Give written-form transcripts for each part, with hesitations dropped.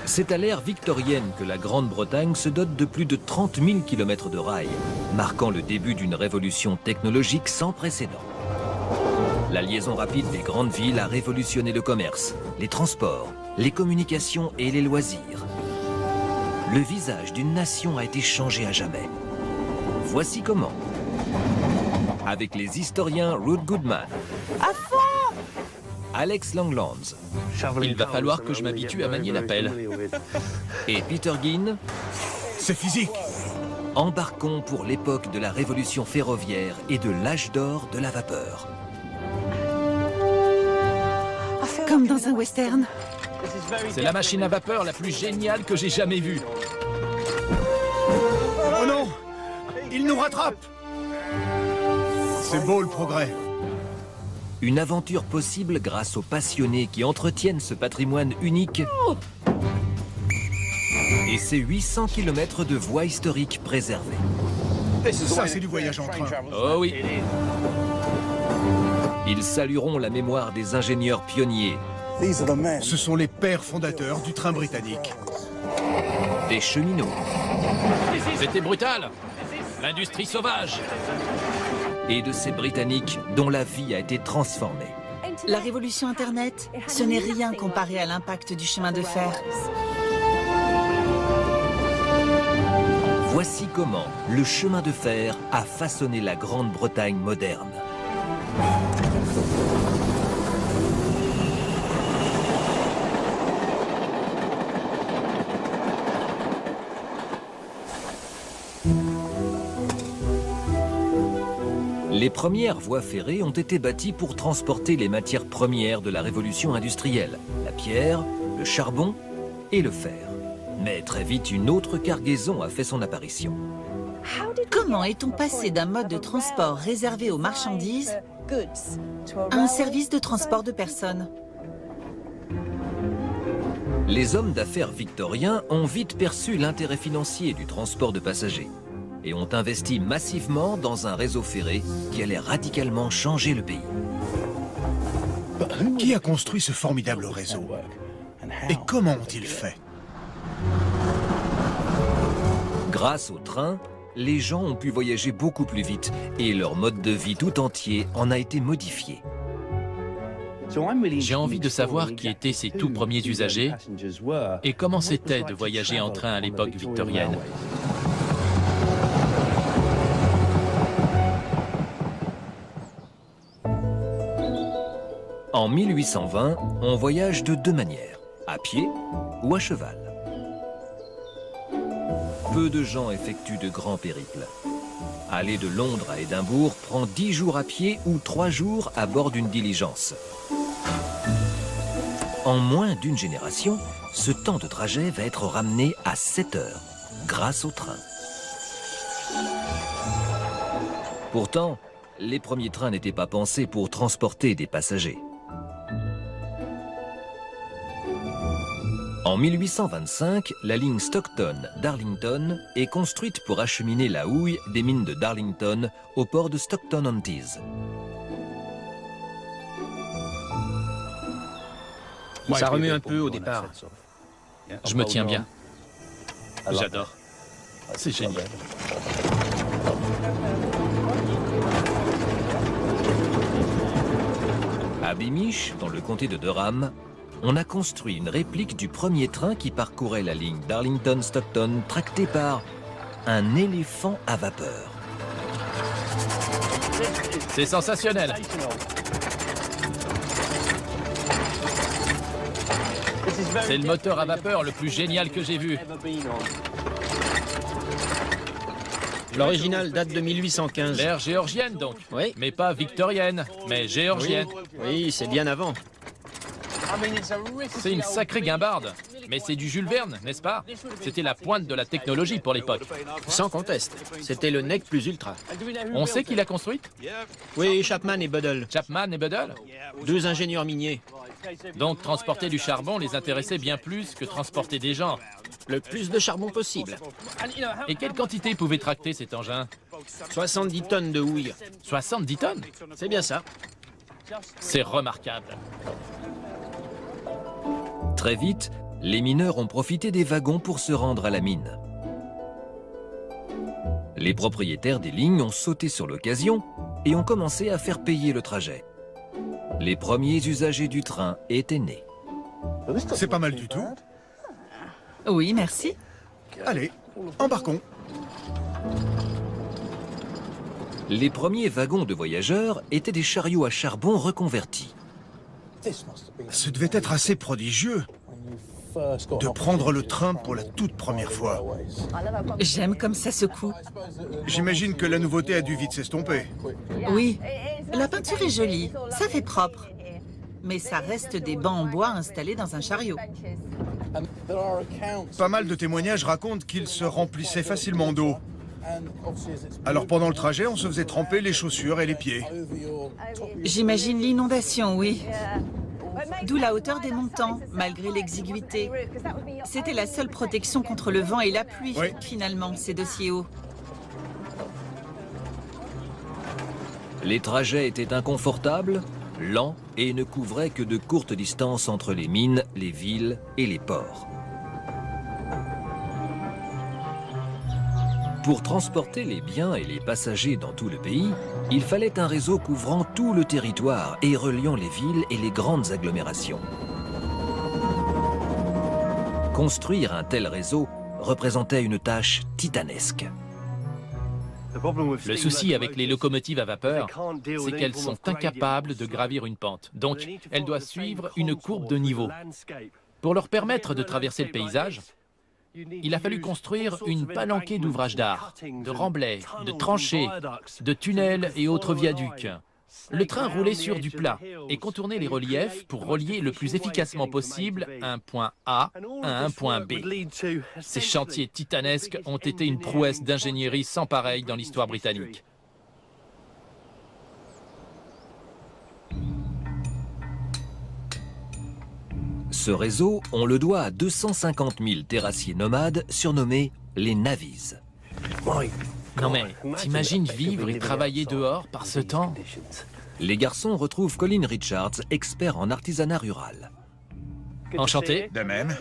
C'est à l'ère victorienne que la Grande-Bretagne se dote de plus de 30 000 km de rails, marquant le début d'une révolution technologique sans précédent. La liaison rapide des grandes villes a révolutionné le commerce, les transports, les communications et les loisirs. Le visage d'une nation a été changé à jamais. Voici comment. Avec les historiens Ruth Goodman, Alex Langlands Il va falloir que je m'habitue à manier la pelle. et Peter Ginn, C'est physique. embarquons pour l'époque de la révolution ferroviaire et de l'âge d'or de la vapeur. Comme dans un western. C'est la machine à vapeur la plus géniale que j'ai jamais vue. Oh non! Il nous rattrape! C'est beau le progrès. Une aventure possible grâce aux passionnés qui entretiennent ce patrimoine unique et ses 800 km de voies historiques préservées. Ça, c'est du voyage en train. Oh oui. Ils salueront la mémoire des ingénieurs pionniers, Ce sont les pères fondateurs du train britannique. des cheminots C'était brutal. L'industrie sauvage. et de ces Britanniques dont la vie a été transformée. La révolution Internet, ce n'est rien comparé à l'impact du chemin de fer. Voici comment le chemin de fer a façonné la Grande-Bretagne moderne. Les premières voies ferrées ont été bâties pour transporter les matières premières de la révolution industrielle, la pierre, le charbon et le fer. Mais très vite, une autre cargaison a fait son apparition. Comment est-on passé d'un mode de transport réservé aux marchandises à un service de transport de personnes? Les hommes d'affaires victoriens ont vite perçu l'intérêt financier du transport de passagers et ont investi massivement dans un réseau ferré qui allait radicalement changer le pays. Qui a construit ce formidable réseau? Et comment ont-ils fait? Grâce au train, les gens ont pu voyager beaucoup plus vite et leur mode de vie tout entier en a été modifié. J'ai envie de savoir qui étaient ces tout premiers usagers et comment c'était de voyager en train à l'époque victorienne. En 1820, on voyage de deux manières, à pied ou à cheval. Peu de gens effectuent de grands périples. Aller de Londres à Édimbourg prend 10 jours à pied ou 3 jours à bord d'une diligence. En moins d'une génération, ce temps de trajet va être ramené à 7 heures, grâce au train. Pourtant, les premiers trains n'étaient pas pensés pour transporter des passagers. En 1825, la ligne Stockton-Darlington est construite pour acheminer la houille des mines de Darlington au port de Stockton-on-Tees. Ça remue un peu au départ. Je me tiens bien. J'adore. C'est génial. À Beamish, dans le comté de Durham, on a construit une réplique du premier train qui parcourait la ligne Darlington-Stockton, tracté par un éléphant à vapeur. C'est sensationnel. C'est le moteur à vapeur le plus génial que j'ai vu. L'original date de 1815. L'ère géorgienne donc. Oui. Mais pas victorienne, mais géorgienne. Oui, c'est bien avant. C'est une sacrée guimbarde. Mais c'est du Jules Verne, n'est-ce pas? C'était la pointe de la technologie pour l'époque. Sans conteste. C'était le nec plus ultra. On sait qui l'a construite? Oui, Chapman et Buddle. Chapman et Buddle? Deux ingénieurs miniers. Donc transporter du charbon les intéressait bien plus que transporter des gens. Le plus de charbon possible. Et quelle quantité pouvait tracter cet engin? 70 tonnes de houille. 70 tonnes? C'est bien ça. C'est remarquable. Très vite, Les mineurs ont profité des wagons pour se rendre à la mine. Les propriétaires des lignes ont sauté sur l'occasion et ont commencé à faire payer le trajet. Les premiers usagers du train étaient nés. C'est pas mal du tout. Oui, merci. Allez, embarquons. Les premiers wagons de voyageurs étaient des chariots à charbon reconvertis. Ce devait être assez prodigieux de prendre le train pour la toute première fois. J'aime comme ça secoue. J'imagine que la nouveauté a dû vite s'estomper. Oui, la peinture est jolie, ça fait propre. Mais ça reste des bancs en bois installés dans un chariot. Pas mal de témoignages racontent qu'ils se remplissaient facilement d'eau. Alors pendant le trajet, on se faisait tremper les chaussures et les pieds. J'imagine l'inondation, oui. D'où la hauteur des montants, malgré l'exiguïté. C'était la seule protection contre le vent et la pluie, Oui. finalement, ces dossiers hauts. Les trajets étaient inconfortables, lents et ne couvraient que de courtes distances entre les mines, les villes et les ports. Pour transporter les biens et les passagers dans tout le pays, il fallait un réseau couvrant tout le territoire et reliant les villes et les grandes agglomérations. Construire un tel réseau représentait une tâche titanesque. Le souci avec les locomotives à vapeur, c'est qu'elles sont incapables de gravir une pente. Donc, elles doivent suivre une courbe de niveau. Pour leur permettre de traverser le paysage, il a fallu construire une palanquée d'ouvrages d'art, de remblais, de tranchées, de tunnels et autres viaducs. Le train roulait sur du plat et contournait les reliefs pour relier le plus efficacement possible un point A à un point B. Ces chantiers titanesques ont été une prouesse d'ingénierie sans pareille dans l'histoire britannique. Ce réseau, on le doit à 250 000 terrassiers nomades surnommés les Navvies. Non mais, t'imagines vivre et travailler dehors par ce temps? Les garçons retrouvent Colin Richards, expert en artisanat rural. Enchanté. De même.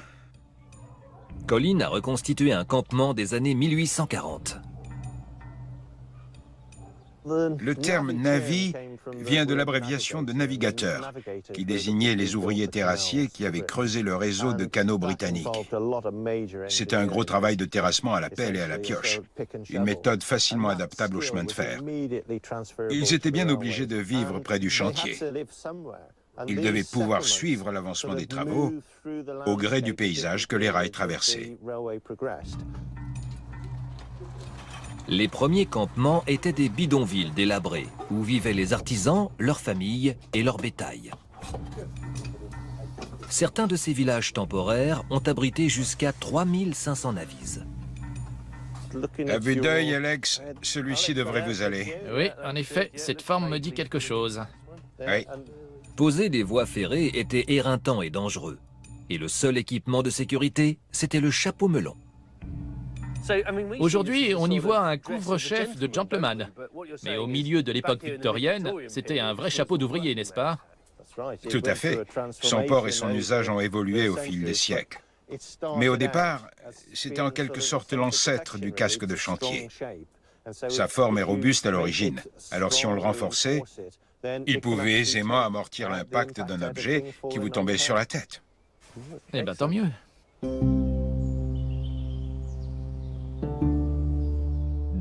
Colin a reconstitué un campement des années 1840. Le terme navvy vient de l'abréviation de navigateur, qui désignait les ouvriers terrassiers qui avaient creusé le réseau de canaux britanniques. C'était un gros travail de terrassement à la pelle et à la pioche, une méthode facilement adaptable au chemin de fer. Ils étaient bien obligés de vivre près du chantier. Ils devaient pouvoir suivre l'avancement des travaux au gré du paysage que les rails traversaient. Les premiers campements étaient des bidonvilles délabrés, où vivaient les artisans, leurs familles et leur bétail. Certains de ces villages temporaires ont abrité jusqu'à 3500 Navvies. À vue d'œil, Alex, celui-ci devrait vous aller. Oui, en effet, cette forme me dit quelque chose. Oui. Poser des voies ferrées était éreintant et dangereux. Et le seul équipement de sécurité, c'était le chapeau melon. Aujourd'hui, on y voit un couvre-chef de gentleman. Mais au milieu de l'époque victorienne, c'était un vrai chapeau d'ouvrier, n'est-ce pas? Tout à fait. Son port et son usage ont évolué au fil des siècles. Mais au départ, c'était en quelque sorte l'ancêtre du casque de chantier. Sa forme est robuste à l'origine, alors si on le renforçait, il pouvait aisément amortir l'impact d'un objet qui vous tombait sur la tête. Eh bien, tant mieux.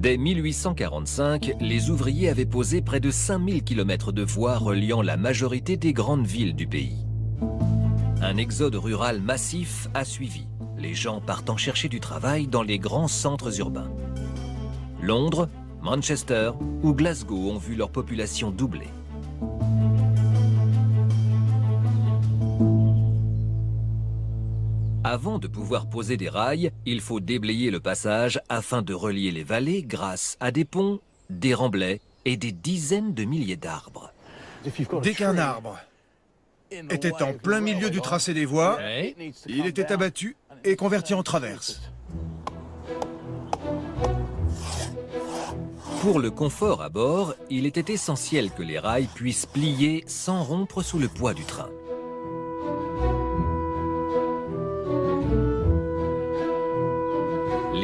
Dès 1845, les ouvriers avaient posé près de 5000 km de voies reliant la majorité des grandes villes du pays. Un exode rural massif a suivi, les gens partant chercher du travail dans les grands centres urbains. Londres, Manchester ou Glasgow ont vu leur population doubler. Avant de pouvoir poser des rails, il faut déblayer le passage afin de relier les vallées grâce à des ponts, des remblais et des dizaines de milliers d'arbres. Dès qu'un arbre était en plein milieu du tracé des voies, Oui. il était abattu et converti en traverse. Pour le confort à bord, il était essentiel que les rails puissent plier sans rompre sous le poids du train.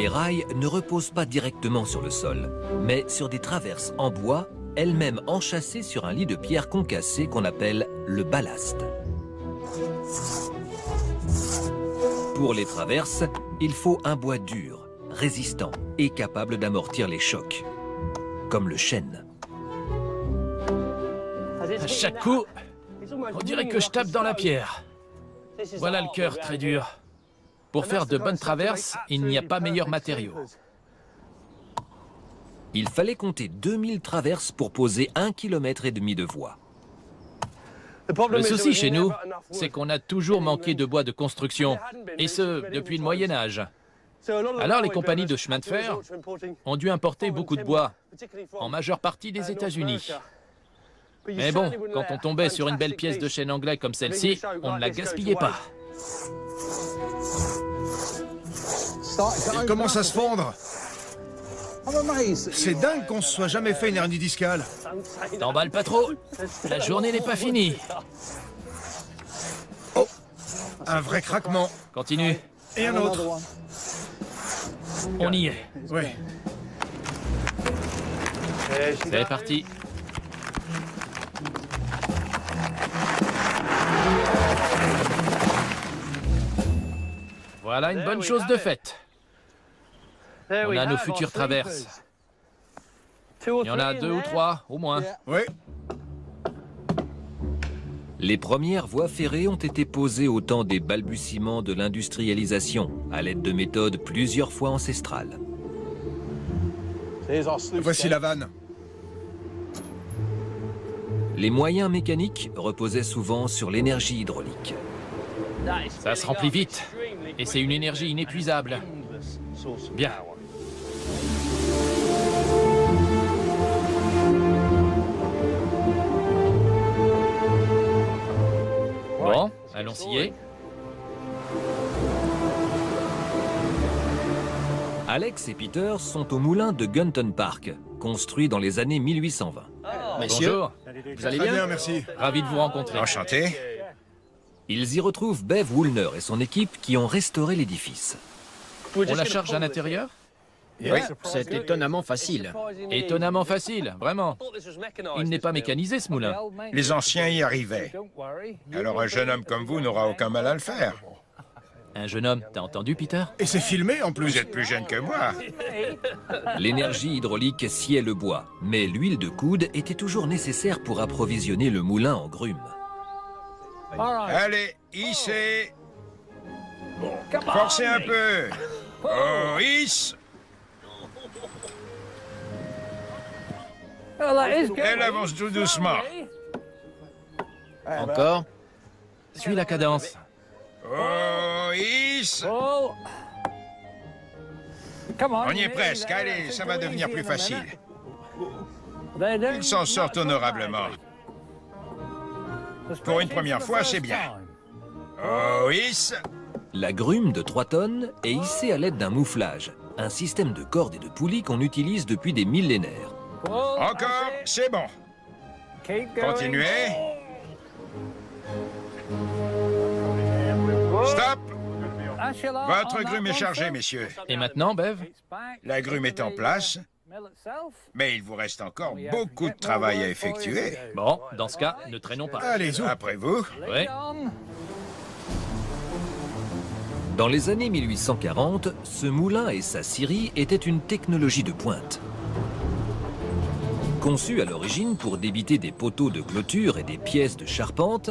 Les rails ne reposent pas directement sur le sol, mais sur des traverses en bois, elles-mêmes enchâssées sur un lit de pierre concassée qu'on appelle le ballast. Pour les traverses, il faut un bois dur, résistant et capable d'amortir les chocs, comme le chêne. À chaque coup, on dirait que je tape dans la pierre. Voilà le cœur très dur. Pour faire de bonnes traverses, il n'y a pas meilleur matériau. Il fallait compter 2000 traverses pour poser 1,5 km de voie. Le souci chez nous, c'est qu'on a toujours manqué de bois de construction, et ce, depuis le Moyen-Âge. Alors les compagnies de chemin de fer ont dû importer beaucoup de bois, en majeure partie des États-Unis. Mais bon, quand on tombait sur une belle pièce de chêne anglais comme celle-ci, on ne la gaspillait pas. Il commence à se fondre. C'est dingue qu'on se soit jamais fait une hernie discale. T'emballes pas trop, la journée n'est pas finie. Oh, un vrai craquement. Continue, Et un autre. on y est. Oui. C'est parti. Voilà une bonne chose de faite. On a nos futures traverses. Il y en a 2 ou 3, au moins. Oui. Les premières voies ferrées ont été posées au temps des balbutiements de l'industrialisation, à l'aide de méthodes plusieurs fois ancestrales. Voici la vanne. Les moyens mécaniques reposaient souvent sur l'énergie hydraulique. Ça se remplit vite, et c'est une énergie inépuisable. Bien. Bon, allons s'y est. Alex et Peter sont au moulin de Gunton Park, construit dans les années 1820. Messieurs, Bonjour, vous allez Très bien? bien, merci. ravi de vous rencontrer. Enchanté. Ils y retrouvent Bev Woolner et son équipe qui ont restauré l'édifice. On la charge à l'intérieur? Oui, c'est étonnamment facile. Étonnamment facile, vraiment. Il n'est pas mécanisé, ce moulin. Les anciens y arrivaient. Alors un jeune homme comme vous n'aura aucun mal à le faire. Un jeune homme, t'as entendu, Peter? Et c'est filmé en plus. Vous êtes plus jeune que moi. L'énergie hydraulique sciait le bois, mais l'huile de coude était toujours nécessaire pour approvisionner le moulin en grumes. Allez, hissez. Forcez un peu. Oh, hisse. Elle avance tout doucement. Encore? Suis la cadence. Oh, hisse. On y est presque. Allez, ça va devenir plus facile. Ils s'en sortent honorablement. Pour une première fois, c'est bien. Oh, hisse. La grume de 3 tonnes est hissée à l'aide d'un mouflage, un système de cordes et de poulies qu'on utilise depuis des millénaires. Encore, c'est bon. Continuez. Stop. Votre grume est chargée, messieurs. Et maintenant, Bev? La grume est en place, mais il vous reste encore beaucoup de travail à effectuer. Bon, dans ce cas, ne traînons pas. Allez, zou. Après vous, Ouais. Dans les années 1840, ce moulin et sa scierie étaient une technologie de pointe. Conçu à l'origine pour débiter des poteaux de clôture et des pièces de charpente,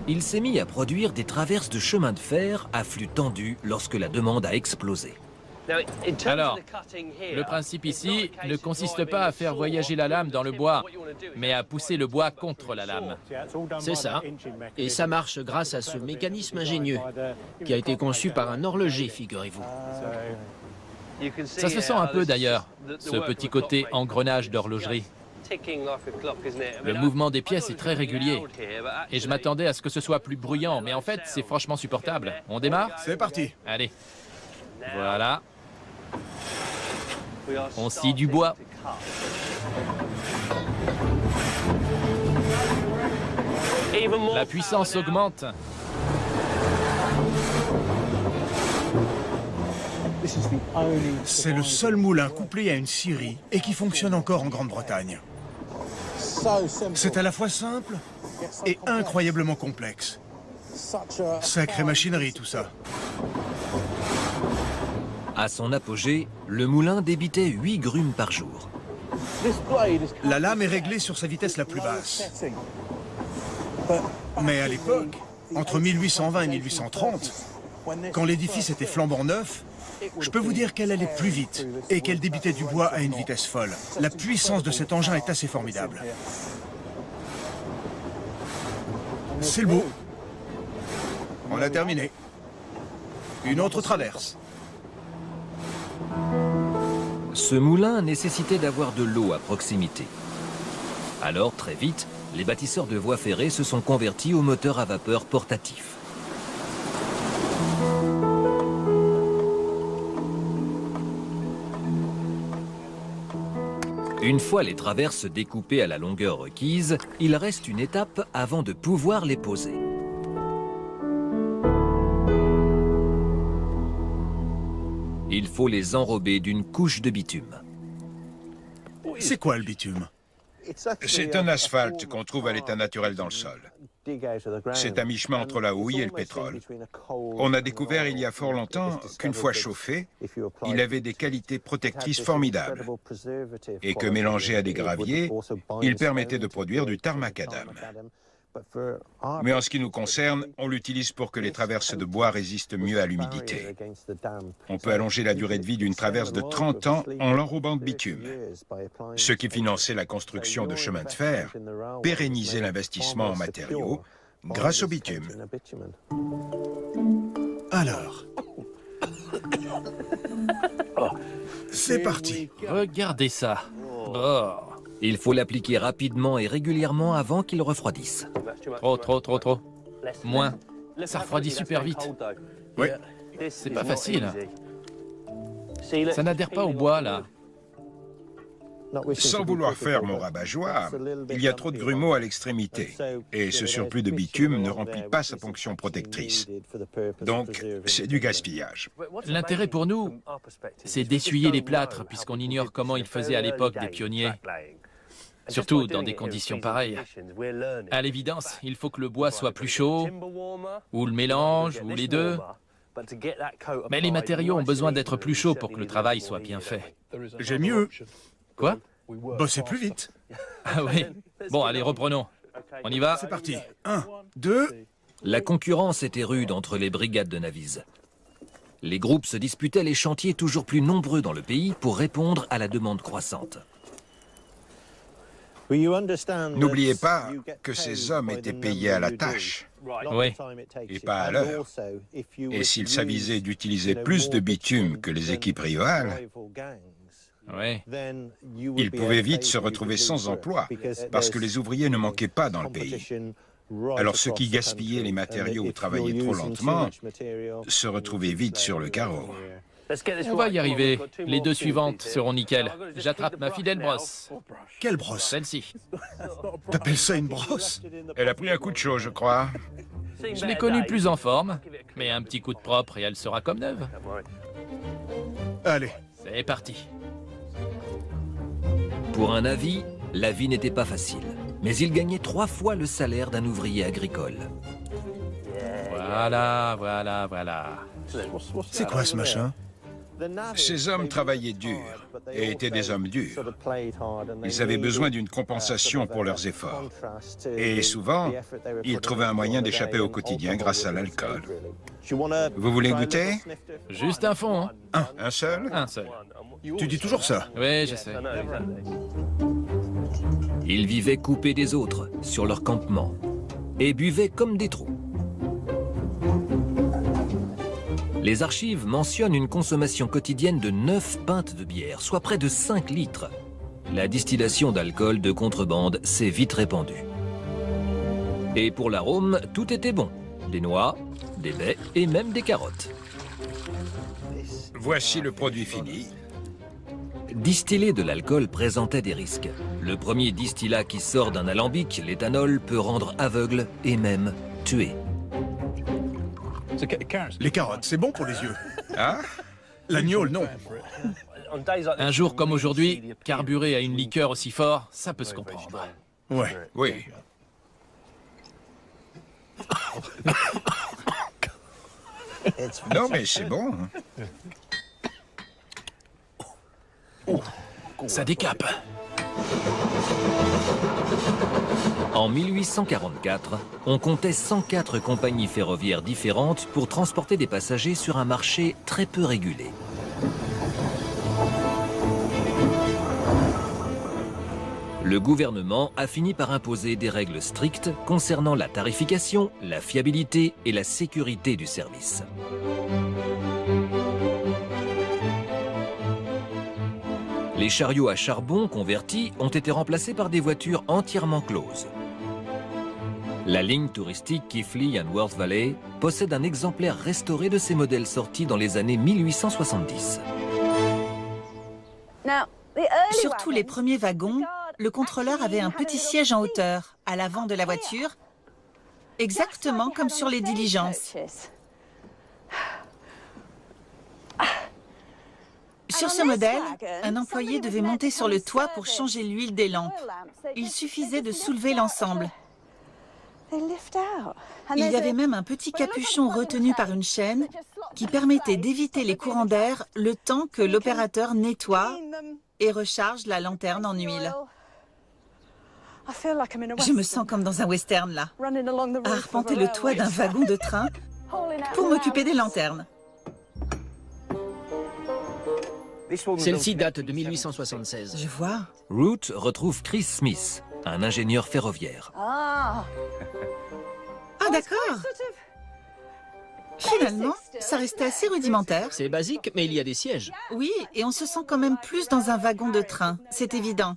il s'est mis à produire des traverses de chemin de fer à flux tendu lorsque la demande a explosé. Alors, le principe ici ne consiste pas à faire voyager la lame dans le bois, mais à pousser le bois contre la lame. C'est ça. Et ça marche grâce à ce mécanisme ingénieux qui a été conçu par un horloger, figurez-vous. Ça se sent un peu d'ailleurs, ce petit côté engrenage d'horlogerie. Le mouvement des pièces est très régulier. Et je m'attendais à ce que ce soit plus bruyant, mais en fait, c'est franchement supportable. On démarre? C'est parti. Allez. Voilà. On scie du bois. La puissance augmente. C'est le seul moulin couplé à une scierie et qui fonctionne encore en Grande-Bretagne. C'est à la fois simple et incroyablement complexe. Sacrée machinerie, tout ça. À son apogée, le moulin débitait 8 grumes par jour. La lame est réglée sur sa vitesse la plus basse. Mais à l'époque, entre 1820 et 1830, quand l'édifice était flambant neuf, je peux vous dire qu'elle allait plus vite et qu'elle débitait du bois à une vitesse folle. La puissance de cet engin est assez formidable. C'est le bout. On a terminé. Une autre traverse. Ce moulin nécessitait d'avoir de l'eau à proximité. Alors, très vite, les bâtisseurs de voies ferrées se sont convertis aux moteurs à vapeur portatifs. Une fois les traverses découpées à la longueur requise, il reste une étape avant de pouvoir les poser. Il faut les enrober d'une couche de bitume. C'est quoi le bitume? C'est un asphalte qu'on trouve à l'état naturel dans le sol. C'est à mi-chemin entre la houille et le pétrole. On a découvert il y a fort longtemps qu'une fois chauffé, il avait des qualités protectrices formidables et que mélangé à des graviers, il permettait de produire du tar macadam. Mais en ce qui nous concerne, on l'utilise pour que les traverses de bois résistent mieux à l'humidité. On peut allonger la durée de vie d'une traverse de 30 ans en l'enrobant de bitume. Ceux qui finançaient la construction de chemins de fer pérennisaient l'investissement en matériaux grâce au bitume. Alors, c'est parti. Regardez ça. Oh. Il faut l'appliquer rapidement et régulièrement avant qu'il refroidisse. Trop. Moins. Ça refroidit super vite. Oui. C'est pas facile. Ça n'adhère pas au bois, là. Sans vouloir faire mon rabat-joie, il y a trop de grumeaux à l'extrémité et ce surplus de bitume ne remplit pas sa fonction protectrice. Donc, c'est du gaspillage. L'intérêt pour nous, c'est d'essuyer les plâtres, puisqu'on ignore comment ils faisaient à l'époque des pionniers. Surtout dans des conditions pareilles. À l'évidence, il faut que le bois soit plus chaud, ou le mélange, ou les deux. Mais les matériaux ont besoin d'être plus chauds pour que le travail soit bien fait. J'ai mieux. Quoi? Bosser plus vite. Ah oui. Bon, allez, reprenons. On y va? C'est parti. 1, 2... La concurrence était rude entre les brigades de Navise. Les groupes se disputaient les chantiers toujours plus nombreux dans le pays pour répondre à la demande croissante. N'oubliez pas que ces hommes étaient payés à la tâche Oui. et pas à l'heure. Et s'il s'avisait d'utiliser plus de bitume que les équipes rivales, Oui. ils pouvaient vite se retrouver sans emploi parce que les ouvriers ne manquaient pas dans le pays. Alors ceux qui gaspillaient les matériaux ou travaillaient trop lentement se retrouvaient vite sur le carreau. On va y arriver. Les deux suivantes seront nickel. J'attrape ma fidèle brosse. Quelle brosse? Celle-ci. T'appelles ça une brosse? Elle a pris un coup de chaud, je crois. Je l'ai connue plus en forme, mais un petit coup de propre et elle sera comme neuve. Allez. C'est parti. Pour un avis, la vie n'était pas facile. Mais il gagnait 3 fois le salaire d'un ouvrier agricole. Voilà. C'est quoi ce machin? Ces hommes travaillaient dur et étaient des hommes durs. Ils avaient besoin d'une compensation pour leurs efforts. Et souvent, ils trouvaient un moyen d'échapper au quotidien grâce à l'alcool. Vous voulez goûter? Juste un fond, hein? Un seul? Un seul. Tu dis toujours ça? Oui, je sais. Ils vivaient coupés des autres, sur leur campement, et buvaient comme des trous. Les archives mentionnent une consommation quotidienne de 9 pintes de bière, soit près de 5 litres. La distillation d'alcool de contrebande s'est vite répandue. Et pour l'arôme, tout était bon. Des noix, des baies et même des carottes. Voici le produit fini. Distiller de l'alcool présentait des risques. Le premier distillat qui sort d'un alambic, l'éthanol, peut rendre aveugle et même tuer. Les carottes, c'est bon pour les yeux. Ah? L'agneau, non. Un jour comme aujourd'hui, carburer à une liqueur aussi fort, ça peut se comprendre. Ouais. Oui. Non, mais c'est bon. Ça décape. En 1844, on comptait 104 compagnies ferroviaires différentes pour transporter des passagers sur un marché très peu régulé. Le gouvernement a fini par imposer des règles strictes concernant la tarification, la fiabilité et la sécurité du service. Les chariots à charbon convertis ont été remplacés par des voitures entièrement closes. La ligne touristique Keighley and Worth Valley possède un exemplaire restauré de ces modèles sortis dans les années 1870. Sur tous les premiers wagons, le contrôleur avait un petit siège en hauteur, à l'avant de la voiture, exactement comme sur les diligences. Sur ce modèle, un employé devait monter sur le toit pour changer l'huile des lampes. Il suffisait de soulever l'ensemble. Il y avait même un petit capuchon retenu par une chaîne qui permettait d'éviter les courants d'air le temps que l'opérateur nettoie et recharge la lanterne en huile. Je me sens comme dans un western là, à arpenter le toit d'un wagon de train pour m'occuper des lanternes. Celle-ci date de 1876. Je vois. Root retrouve Chris Smith, un ingénieur ferroviaire. Ah d'accord. Finalement, ça restait assez rudimentaire. C'est basique, mais il y a des sièges. Oui, et on se sent quand même plus dans un wagon de train, c'est évident.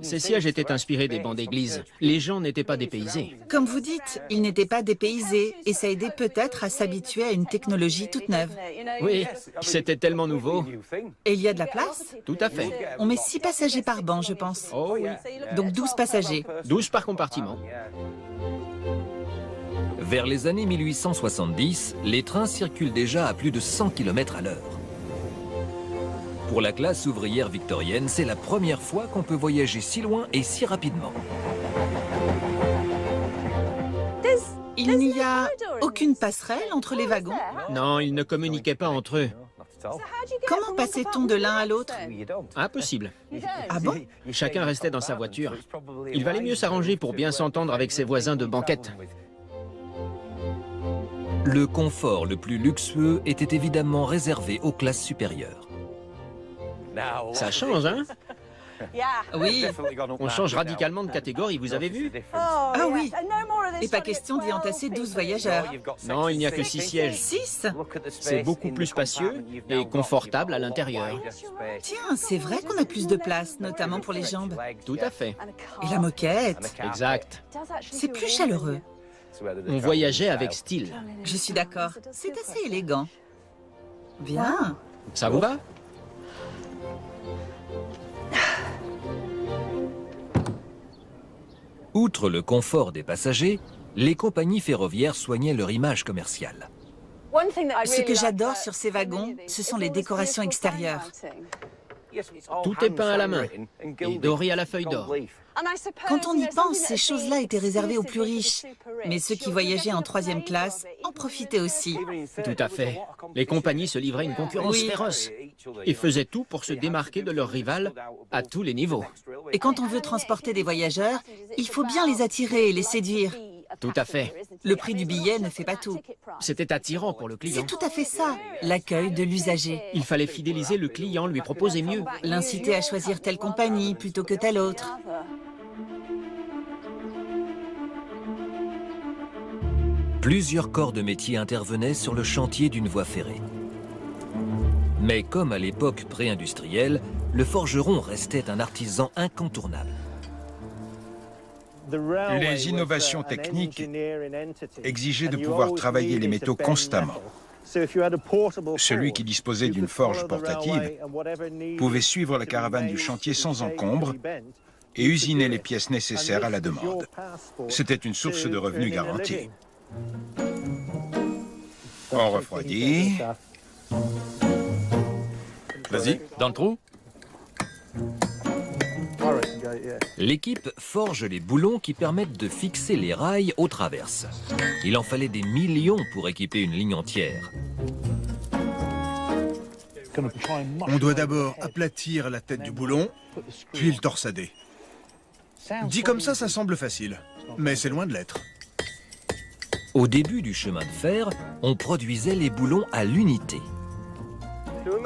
Ces sièges étaient inspirés des bancs d'église. Les gens n'étaient pas dépaysés. Comme vous dites, ils n'étaient pas dépaysés et ça aidait peut-être à s'habituer à une technologie toute neuve. Oui, c'était tellement nouveau. Et il y a de la place? Tout à fait. On met 6 passagers par banc, je pense. Oh oui. Donc 12 passagers. 12 par compartiment. Vers les années 1870, les trains circulent déjà à plus de 100 km à l'heure. Pour la classe ouvrière victorienne, c'est la première fois qu'on peut voyager si loin et si rapidement. Il n'y a aucune passerelle entre les wagons? Non, ils ne communiquaient pas entre eux. Comment passait-on de l'un à l'autre? Impossible. Ah bon? Chacun restait dans sa voiture. Il valait mieux s'arranger pour bien s'entendre avec ses voisins de banquette. Le confort le plus luxueux était évidemment réservé aux classes supérieures. Ça change, hein? Oui. On change radicalement de catégorie, vous avez vu? Ah oui. Et pas question d'y entasser 12 voyageurs. Non, il n'y a que 6 sièges. 6? C'est beaucoup plus spacieux et confortable à l'intérieur. Tiens, c'est vrai qu'on a plus de place, notamment pour les jambes. Tout à fait. Et la moquette. Exact. C'est plus chaleureux. On voyageait avec style. Je suis d'accord. C'est assez élégant. Bien. Ça vous va? Outre le confort des passagers, les compagnies ferroviaires soignaient leur image commerciale. Ce que j'adore sur ces wagons, ce sont les décorations extérieures. Tout est peint à la main et doré à la feuille d'or. Quand on y pense, ces choses-là étaient réservées aux plus riches. Mais ceux qui voyageaient en 3e classe en profitaient aussi. Tout à fait. Les compagnies se livraient une concurrence Oui. féroce et faisaient tout pour se démarquer de leurs rivales à tous les niveaux. Et quand on veut transporter des voyageurs, il faut bien les attirer et les séduire. Tout à fait. Le prix du billet ne fait pas tout. C'était attirant pour le client. C'est tout à fait ça, l'accueil de l'usager. Il fallait fidéliser le client, lui proposer mieux. L'inciter à choisir telle compagnie plutôt que telle autre. Plusieurs corps de métier intervenaient sur le chantier d'une voie ferrée. Mais comme à l'époque pré-industrielle, le forgeron restait un artisan incontournable. Les innovations techniques exigeaient de pouvoir travailler les métaux constamment. Celui qui disposait d'une forge portative pouvait suivre la caravane du chantier sans encombre et usiner les pièces nécessaires à la demande. C'était une source de revenus garantie. On refroidit. Vas-y. Dans le trou? L'équipe forge les boulons qui permettent de fixer les rails aux traverses. Il en fallait des millions pour équiper une ligne entière. On doit d'abord aplatir la tête du boulon, puis le torsader. Dit comme ça semble facile, mais c'est loin de l'être. Au début du chemin de fer, on produisait les boulons à l'unité.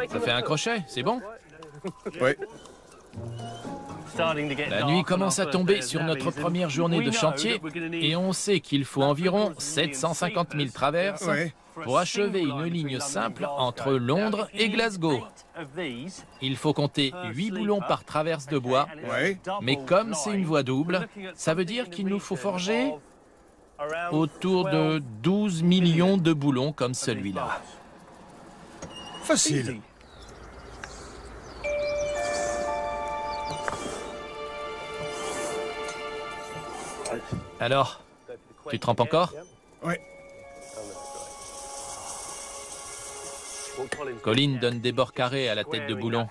Ça fait un crochet, c'est bon? Ouais. La nuit commence à tomber sur notre première journée de chantier et on sait qu'il faut environ 750 000 traverses Ouais. pour achever une ligne simple entre Londres et Glasgow. Il faut compter 8 boulons par traverse de bois, Ouais. mais comme c'est une voie double, ça veut dire qu'il nous faut forger autour de 12 millions de boulons comme celui-là. Facile. Alors, tu trempes encore? Ouais. Colin donne des bords carrés à la tête de boulon,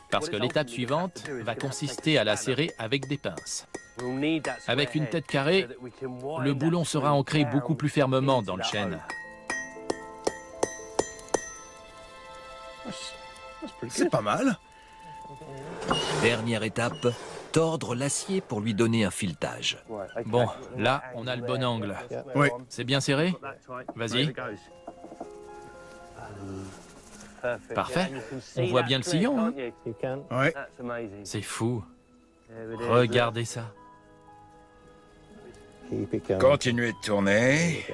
parce que l'étape suivante va consister à la serrer avec des pinces. Avec une tête carrée, le boulon sera ancré beaucoup plus fermement dans le chêne. C'est pas mal. Dernière étape, tordre l'acier pour lui donner un filetage. Bon, là, on a le bon angle. Ouais. C'est bien serré? Vas-y. Parfait. On voit bien le sillon, hein? Ouais. C'est fou. Regardez ça. Continuez de tourner.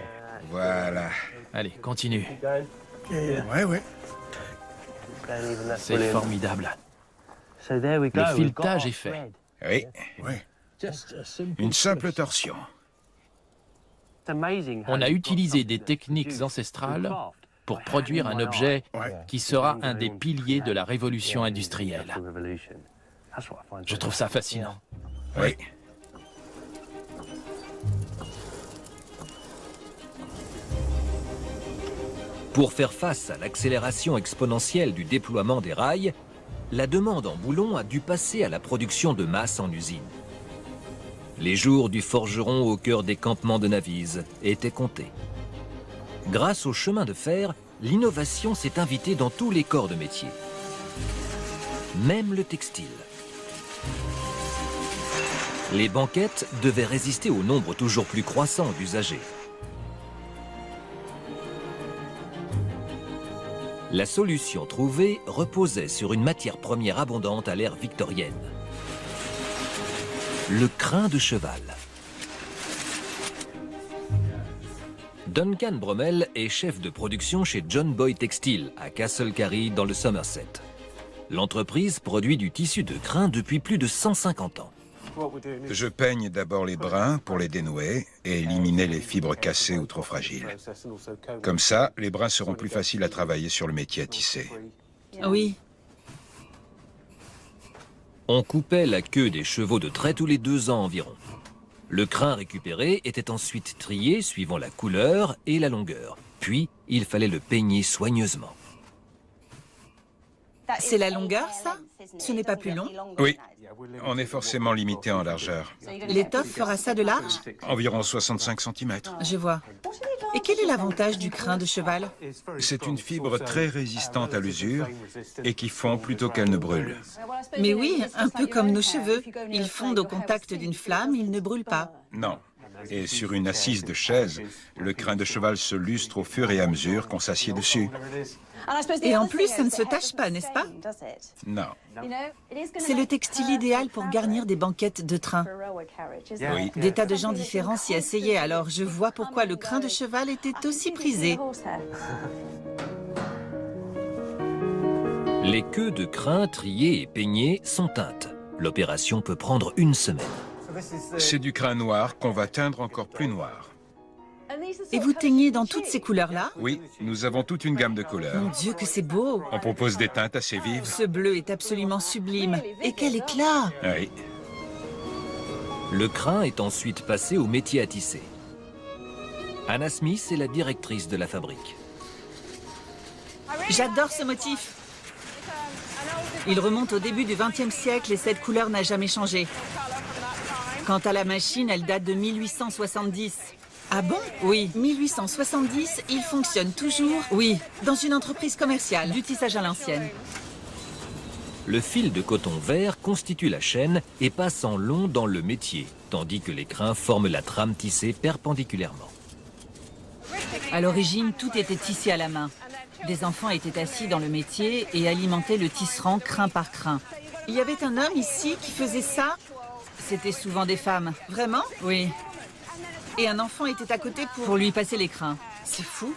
Voilà. Allez, continue. Ouais, ouais. C'est formidable. Le filetage est fait. Oui, Ouais. une simple torsion. On a utilisé des techniques ancestrales pour produire un objet Ouais. qui sera un des piliers de la révolution industrielle. Je trouve ça fascinant. Oui. Pour faire face à l'accélération exponentielle du déploiement des rails, la demande en boulons a dû passer à la production de masse en usine. Les jours du forgeron au cœur des campements de Navise étaient comptés. Grâce au chemin de fer, l'innovation s'est invitée dans tous les corps de métier. Même le textile. Les banquettes devaient résister au nombre toujours plus croissant d'usagers. La solution trouvée reposait sur une matière première abondante à l'ère victorienne. Le crin de cheval. Duncan Brummel est chef de production chez John Boy Textile à Castlecarry dans le Somerset. L'entreprise produit du tissu de crin depuis plus de 150 ans. Je peigne d'abord les brins pour les dénouer et éliminer les fibres cassées ou trop fragiles. Comme ça, les brins seront plus faciles à travailler sur le métier à tisser. Oui, On coupait la queue des chevaux de trait tous les 2 ans environ. Le crin récupéré était ensuite trié suivant la couleur et la longueur. Puis, il fallait le peigner soigneusement. c'est la longueur, ça? Ce n'est pas plus long? Oui, on est forcément limité en largeur. L'étoffe fera ça de large? Environ 65 cm. Je vois. Et quel est l'avantage du crin de cheval? C'est une fibre très résistante à l'usure et qui fond plutôt qu'elle ne brûle. Mais oui, un peu comme nos cheveux. Ils fondent au contact d'une flamme, ils ne brûlent pas. Non. Et sur une assise de chaise, le crin de cheval se lustre au fur et à mesure qu'on s'assied dessus. Et en plus, ça ne se tache pas, n'est-ce pas? Non. C'est le textile idéal pour garnir des banquettes de train. Oui. Des tas de gens différents s'y essayaient, alors je vois pourquoi le crin de cheval était aussi prisé. Les queues de crin triées et peignées sont teintes. L'opération peut prendre 1 semaine. C'est du crin noir qu'on va teindre encore plus noir. Et vous teignez dans toutes ces couleurs-là? Oui, nous avons toute une gamme de Mon couleurs. Dieu, que c'est beau! On propose des teintes assez vives. Ce bleu est absolument sublime. Et quel éclat! Oui. Le crin est ensuite passé au métier à tisser. Anna Smith est la directrice de la fabrique. J'adore ce motif. Il remonte au début du XXe siècle et cette couleur n'a jamais changé. Quant à la machine, elle date de 1870. Ah bon? Oui, 1870, il fonctionne toujours. Oui, dans une entreprise commerciale, du tissage à l'ancienne. Le fil de coton vert constitue la chaîne et passe en long dans le métier, tandis que les crins forment la trame tissée perpendiculairement. À l'origine, tout était tissé à la main. Des enfants étaient assis dans le métier et alimentaient le tisserand crin par crin. Il y avait un homme ici qui faisait ça. C'était souvent des femmes. Vraiment? Oui. Et un enfant était à côté pour lui passer les crins. C'est fou.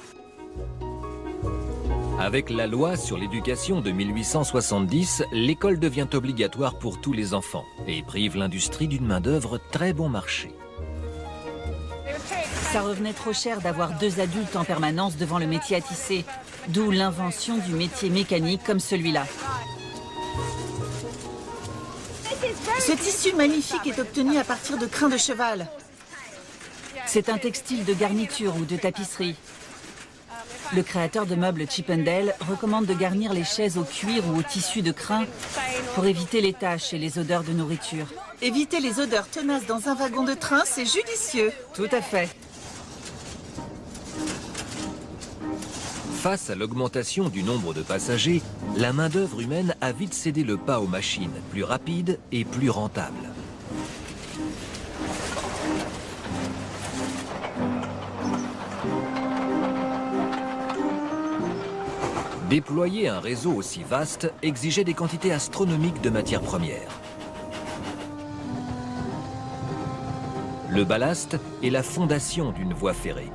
Avec la loi sur l'éducation de 1870, l'école devient obligatoire pour tous les enfants et prive l'industrie d'une main-d'œuvre très bon marché. Ça revenait trop cher d'avoir 2 adultes en permanence devant le métier à tisser, d'où l'invention du métier mécanique comme celui-là. Ce tissu magnifique est obtenu à partir de crins de cheval. C'est un textile de garniture ou de tapisserie. Le créateur de meubles Chippendale recommande de garnir les chaises au cuir ou au tissu de crin pour éviter les taches et les odeurs de nourriture. Éviter les odeurs tenaces dans un wagon de train, c'est judicieux. Tout à fait. Face à l'augmentation du nombre de passagers, la main-d'œuvre humaine a vite cédé le pas aux machines, plus rapides et plus rentables. Déployer un réseau aussi vaste exigeait des quantités astronomiques de matières premières. Le ballast est la fondation d'une voie ferrée.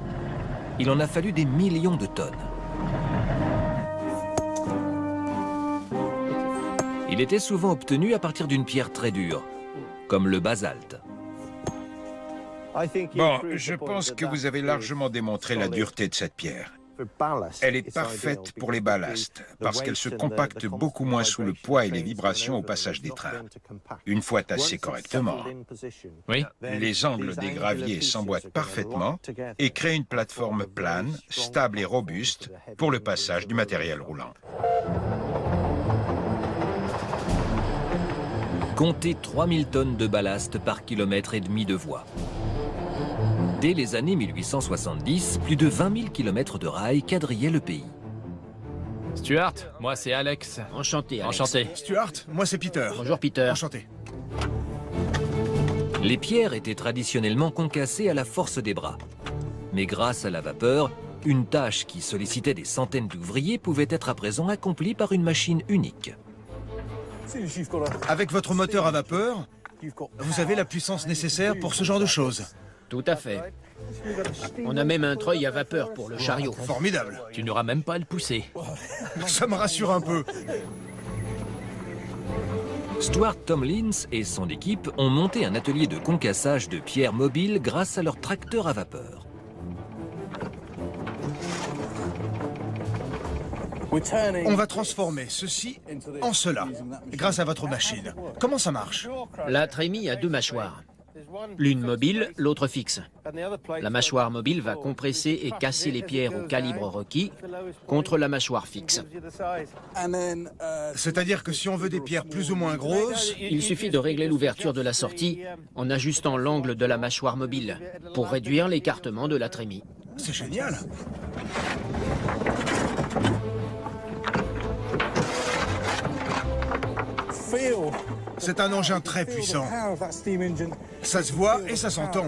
Il en a fallu des millions de tonnes. Il était souvent obtenu à partir d'une pierre très dure, comme le basalte. Bon, je pense que vous avez largement démontré la dureté de cette pierre. Elle est parfaite pour les ballasts, parce qu'elle se compacte beaucoup moins sous le poids et les vibrations au passage des trains. Une fois tassée correctement, Oui. les angles des graviers s'emboîtent parfaitement et créent une plateforme plane, stable et robuste pour le passage du matériel roulant. Comptez 3000 tonnes de ballast par kilomètre et demi de voie. Dès les années 1870, plus de 20 000 km de rails quadrillaient le pays. Stuart, moi c'est Alex. Enchanté, Alex. Enchanté. Stuart, moi c'est Peter. Bonjour, Peter. Enchanté. Les pierres étaient traditionnellement concassées à la force des bras. Mais grâce à la vapeur, une tâche qui sollicitait des centaines d'ouvriers pouvait être à présent accomplie par une machine unique. Avec votre moteur à vapeur, vous avez la puissance nécessaire pour ce genre de choses. Tout à fait. On a même un treuil à vapeur pour le chariot. Formidable. Tu n'auras même pas à le pousser. Ça me rassure un peu. Stuart Tomlins et son équipe ont monté un atelier de concassage de pierres mobiles grâce à leur tracteur à vapeur. On va transformer ceci en cela, grâce à votre machine. Comment ça marche? La trémie a 2 mâchoires. L'une mobile, l'autre fixe. La mâchoire mobile va compresser et casser les pierres au calibre requis contre la mâchoire fixe. C'est-à-dire que si on veut des pierres plus ou moins grosses, Il suffit de régler l'ouverture de la sortie en ajustant l'angle de la mâchoire mobile pour réduire l'écartement de la trémie. c'est génial. C'est un engin très puissant. Ça se voit et ça s'entend.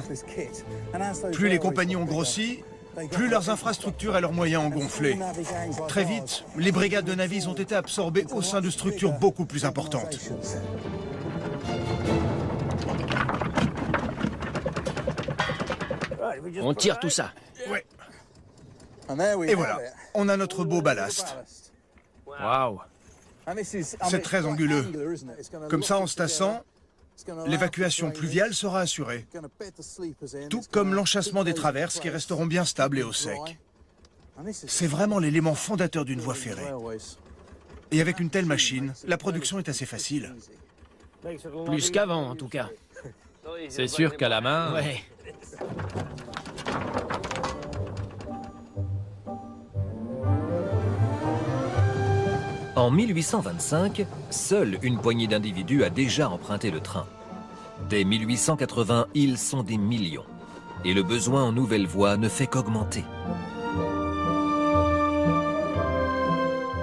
Plus les compagnies ont grossi, plus leurs infrastructures et leurs moyens ont gonflé. Très vite, les brigades de navis ont été absorbées au sein de structures beaucoup plus importantes. On tire tout ça. Ouais. Et voilà, on a notre beau ballast. Waouh. C'est très anguleux. Comme ça, en se tassant, l'évacuation pluviale sera assurée. Tout comme l'enchâssement des traverses qui resteront bien stables et au sec. C'est vraiment l'élément fondateur d'une voie ferrée. Et avec une telle machine, la production est assez facile. Plus qu'avant, en tout cas. C'est sûr qu'à la main... Ouais. En 1825, seule une poignée d'individus a déjà emprunté le train. Dès 1880, ils sont des millions. Et le besoin en nouvelles voies ne fait qu'augmenter.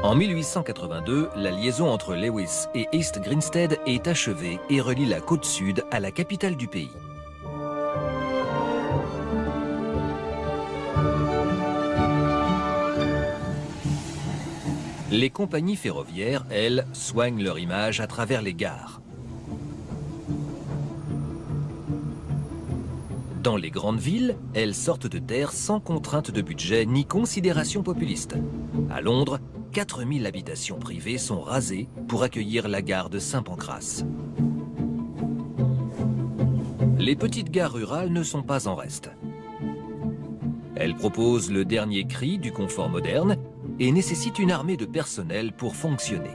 En 1882, la liaison entre Lewis et East Grinstead est achevée et relie la côte sud à la capitale du pays. Les compagnies ferroviaires, elles, soignent leur image à travers les gares. Dans les grandes villes, elles sortent de terre sans contrainte de budget ni considération populiste. À Londres, 4000 habitations privées sont rasées pour accueillir la gare de Saint-Pancras. Les petites gares rurales ne sont pas en reste. Elles proposent le dernier cri du confort moderne et nécessitent une armée de personnel pour fonctionner.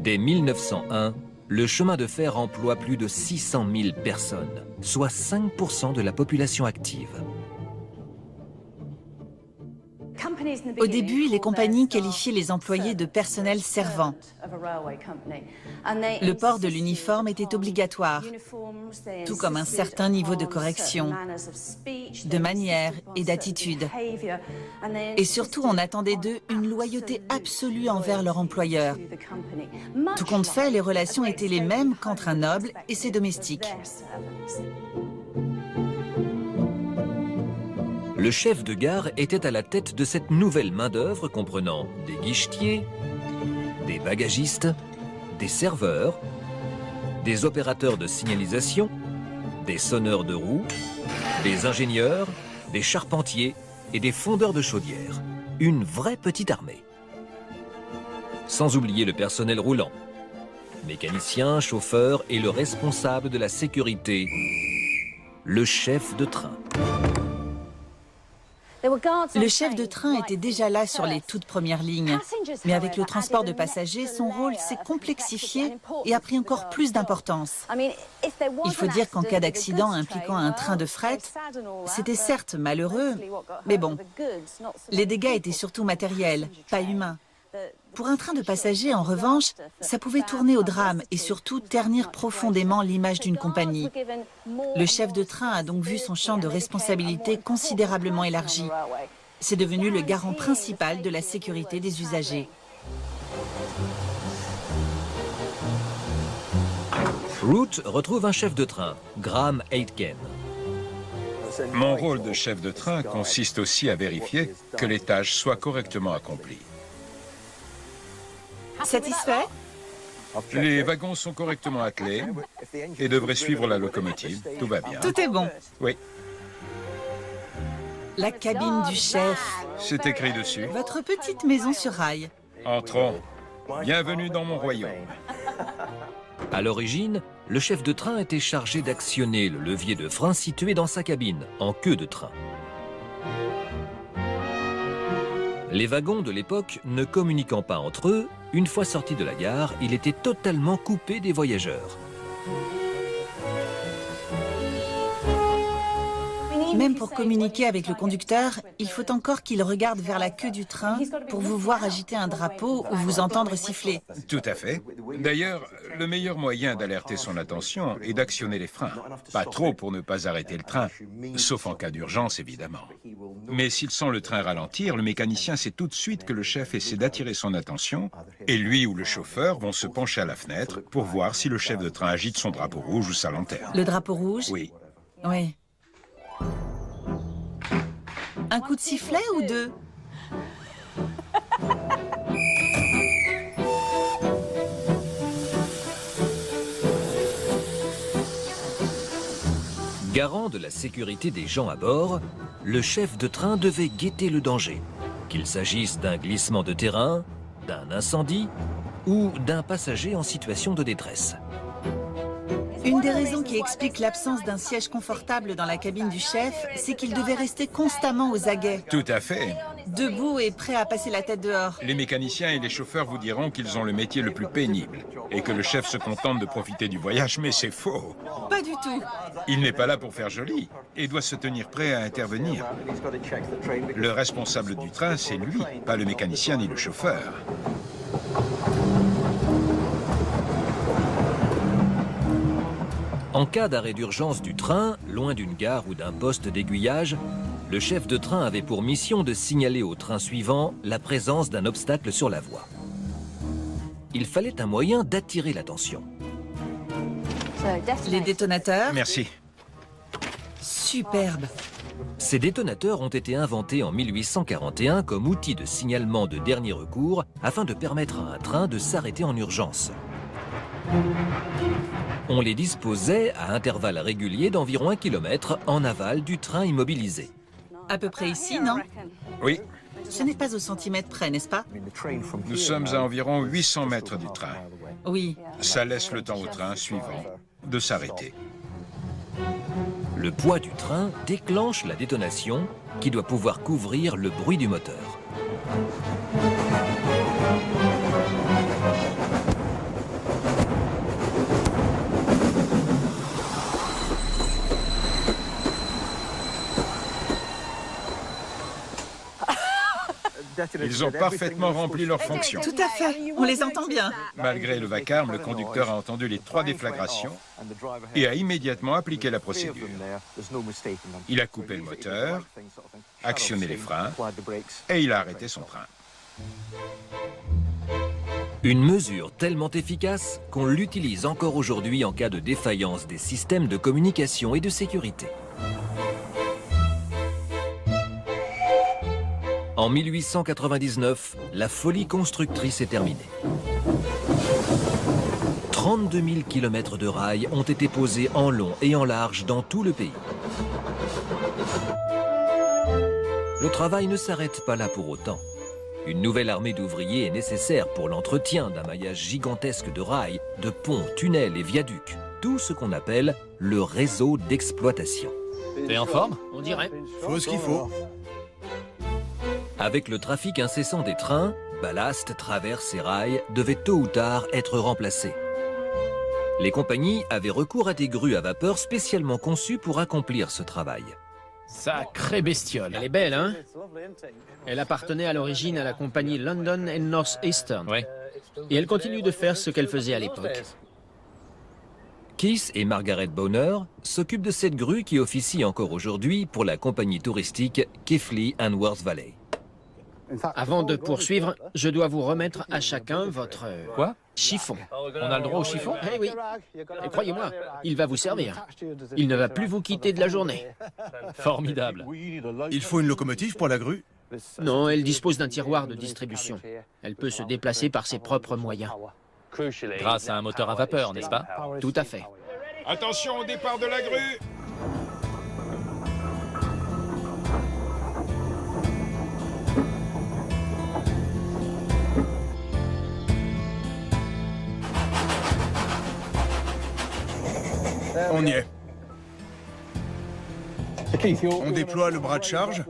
Dès 1901, le chemin de fer emploie plus de 600 000 personnes, soit 5% de la population active. Au début, les compagnies qualifiaient les employés de personnel servant. Le port de l'uniforme était obligatoire, tout comme un certain niveau de correction, de manière et d'attitude. Et surtout, on attendait d'eux une loyauté absolue envers leur employeur. Tout compte fait, les relations étaient les mêmes qu'entre un noble et ses domestiques. Le chef de gare était à la tête de cette nouvelle main-d'œuvre comprenant des guichetiers, des bagagistes, des serveurs, des opérateurs de signalisation, des sonneurs de roues, des ingénieurs, des charpentiers et des fondeurs de chaudières. Une vraie petite armée. Sans oublier le personnel roulant, mécaniciens, chauffeurs et le responsable de la sécurité, le chef de train. Le chef de train était déjà là sur les toutes premières lignes. Mais avec le transport de passagers, son rôle s'est complexifié et a pris encore plus d'importance. Il faut dire qu'en cas d'accident impliquant un train de fret, c'était certes malheureux, mais bon, les dégâts étaient surtout matériels, pas humains. Pour un train de passagers, en revanche, ça pouvait tourner au drame et surtout ternir profondément l'image d'une compagnie. Le chef de train a donc vu son champ de responsabilité considérablement élargi. C'est devenu le garant principal de la sécurité des usagers. Root retrouve un chef de train, Graham Aitken. Mon rôle de chef de train consiste aussi à vérifier que les tâches soient correctement accomplies. Satisfait? Les wagons sont correctement attelés et devraient suivre la locomotive. Tout va bien. Tout est bon. Oui, La cabine du chef. c'est écrit dessus. Votre petite maison sur rail. Entrons. Bienvenue dans mon royaume. À l'origine, le chef de train était chargé d'actionner le levier de frein situé dans sa cabine, en queue de train. Les wagons de l'époque ne communiquant pas entre eux, une fois sortis de la gare, il était totalement coupé des voyageurs. Même pour communiquer avec le conducteur, il faut encore qu'il regarde vers la queue du train pour vous voir agiter un drapeau ou vous entendre siffler. Tout à fait. D'ailleurs, le meilleur moyen d'alerter son attention est d'actionner les freins. Pas trop pour ne pas arrêter le train, sauf en cas d'urgence, évidemment. Mais s'il sent le train ralentir, le mécanicien sait tout de suite que le chef essaie d'attirer son attention et lui ou le chauffeur vont se pencher à la fenêtre pour voir si le chef de train agite son drapeau rouge ou sa lanterne. Le drapeau rouge? Oui. Oui. Un coup de sifflet ou deux? Garant de la sécurité des gens à bord, le chef de train devait guetter le danger, qu'il s'agisse d'un glissement de terrain, d'un incendie ou d'un passager en situation de détresse. Une des raisons qui explique l'absence d'un siège confortable dans la cabine du chef, c'est qu'il devait rester constamment aux aguets, Tout à fait. debout et prêt à passer la tête dehors. Les mécaniciens et les chauffeurs vous diront qu'ils ont le métier le plus pénible et que le chef se contente de profiter du voyage, mais c'est faux. Pas du tout. Il n'est pas là pour faire joli et doit se tenir prêt à intervenir. Le responsable du train, c'est lui, pas le mécanicien ni le chauffeur. En cas d'arrêt d'urgence du train, loin d'une gare ou d'un poste d'aiguillage, le chef de train avait pour mission de signaler au train suivant la présence d'un obstacle sur la voie. Il fallait un moyen d'attirer l'attention. Les détonateurs, Merci. superbe. Ces détonateurs ont été inventés en 1841 comme outil de signalement de dernier recours afin de permettre à un train de s'arrêter en urgence. On les disposait à intervalles réguliers d'environ 1 km en aval du train immobilisé. À peu près ici, non? Oui, Ce n'est pas au centimètre près, n'est-ce pas? nous sommes à environ 800 mètres du train. Oui. Ça laisse le temps au train suivant de s'arrêter. Le poids du train déclenche la détonation qui doit pouvoir couvrir le bruit du moteur. Ils ont parfaitement rempli leur fonction. Tout à fait. On les entend bien. Malgré le vacarme, le conducteur a entendu les 3 déflagrations et a immédiatement appliqué la procédure. Il a coupé le moteur, actionné les freins et il a arrêté son train. Une mesure tellement efficace qu'on l'utilise encore aujourd'hui en cas de défaillance des systèmes de communication et de sécurité. En 1899, la folie constructrice est terminée. 32 000 km de rails ont été posés en long et en large dans tout le pays. Le travail ne s'arrête pas là pour autant. Une nouvelle armée d'ouvriers est nécessaire pour l'entretien d'un maillage gigantesque de rails, de ponts, tunnels et viaducs. Tout ce qu'on appelle le réseau d'exploitation. T'es en forme? On dirait. Faut ce qu'il faut. Avec le trafic incessant des trains, ballast, traverses et rails devaient tôt ou tard être remplacés. Les compagnies avaient recours à des grues à vapeur spécialement conçues pour accomplir ce travail. Sacrée bestiole. Elle est belle, hein? Elle appartenait à l'origine à la compagnie London and North Eastern. Ouais. Et elle continue de faire ce qu'elle faisait à l'époque. Keith et Margaret Bonner s'occupent de cette grue qui officie encore aujourd'hui pour la compagnie touristique Keighley and Worth Valley. Avant de poursuivre, je dois vous remettre à chacun votre Quoi? chiffon. On a le droit au chiffon? Eh oui. Et croyez-moi, il va vous servir. Il ne va plus vous quitter de la journée. Formidable. Il faut une locomotive pour la grue? Non, elle dispose d'un tiroir de distribution. Elle peut se déplacer par ses propres moyens. Grâce à un moteur à vapeur, n'est-ce pas? Tout à fait. Attention au départ de la grue! On y est. On déploie le bras de charge.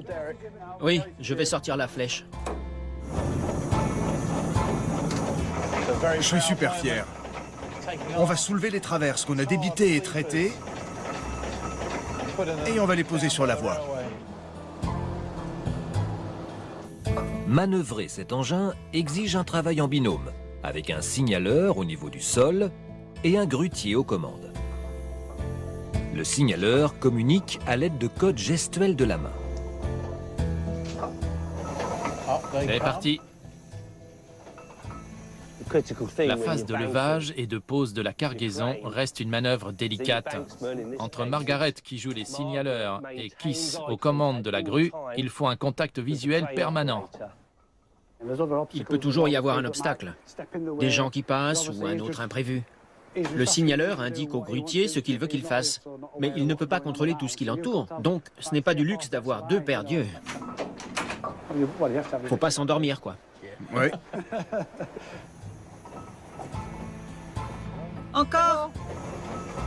Oui, je vais sortir la flèche. Je suis super fier. On va soulever les traverses qu'on a débitées et traitées et on va les poser sur la voie. Manœuvrer cet engin exige un travail en binôme, avec un signaleur au niveau du sol et un grutier aux commandes. Le signaleur communique à l'aide de codes gestuels de la main. C'est parti. La phase de levage et de pose de la cargaison reste une manœuvre délicate. Entre Margaret qui joue les signaleurs et Keith aux commandes de la grue, il faut un contact visuel permanent. Il peut toujours y avoir un obstacle. Des gens qui passent ou un autre imprévu. Le signaleur indique au grutier ce qu'il veut qu'il fasse. Mais il ne peut pas contrôler tout ce qui l'entoure. Donc, ce n'est pas du luxe d'avoir 2 paires d'yeux. Faut pas s'endormir, quoi. Oui. Encore.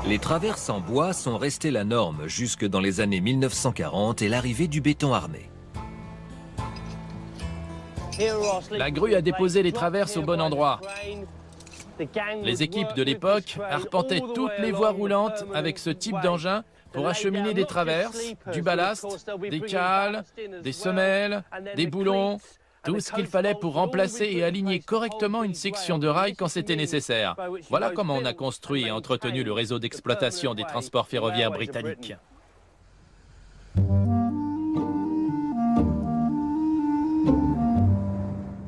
Les traverses en bois sont restées la norme jusque dans les années 1940 et l'arrivée du béton armé. La grue a déposé les traverses au bon endroit. Les équipes de l'époque arpentaient toutes les voies roulantes avec ce type d'engin pour acheminer des traverses, du ballast, des cales, des semelles, des boulons, tout ce qu'il fallait pour remplacer et aligner correctement une section de rail quand c'était nécessaire. Voilà comment on a construit et entretenu le réseau d'exploitation des transports ferroviaires britanniques.